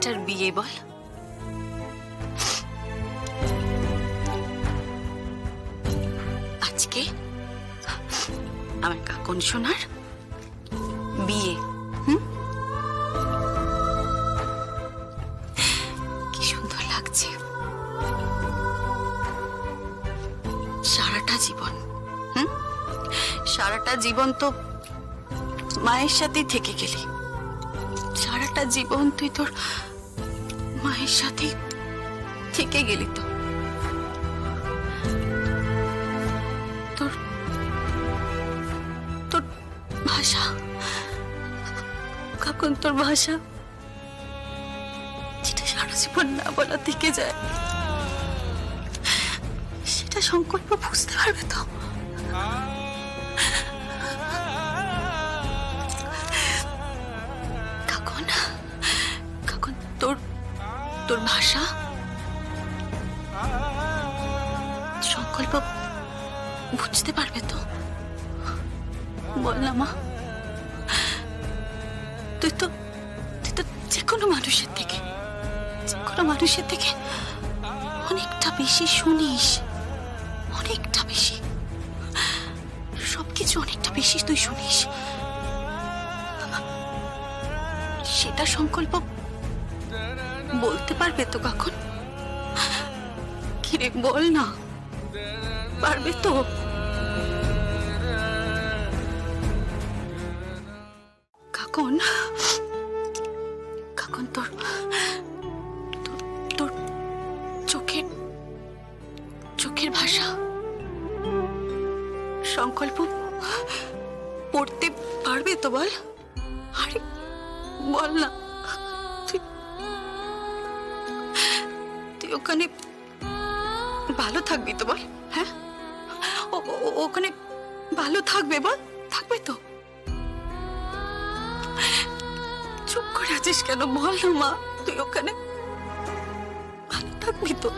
মেয়েটার বিয়ে বল? আজকে আমার কাকন সোনার বিয়ে। কি সুন্দর লাগছে। সারাটা জীবন, সারাটা জীবন তো মায়ের সাথেই থেকে গেলি। সারাটা জীবন তুই তোর মায়ের সাথেই থেকে গেলি। তো তোর তোর ভাষা, কখন তোর ভাষা যেটা সারা জীবন না বলা থেকে যায়, সেটা সংকল্প বুঝতে পারবে তো? কখন কখন তোর তোর ভাষা সংকল্প বুঝতে পারবে তো? বল না মা। তুই তো যে কোনো মানুষের থেকে অনেকটা বেশি শুনিস, অনেকটা বেশি, সবকিছু অনেকটা বেশি তুই শুনিস। সেটা সংকল্প বলতে পারবে তো কখন? কিরে বল না, পারবে তো? কখন কখন তোর তোর চোখের ভাষা সংকল্প পড়তে পারবে তো? বল, আরে বল না। তুই ওখানে ভালো থাকবি তো? বল। হ্যাঁ, ওখানে ভালো থাকবে? বল, থাকবে তো? চুপ করে আছিস কেন? বল না মা, তুই ওখানে ভালো থাকবি তো?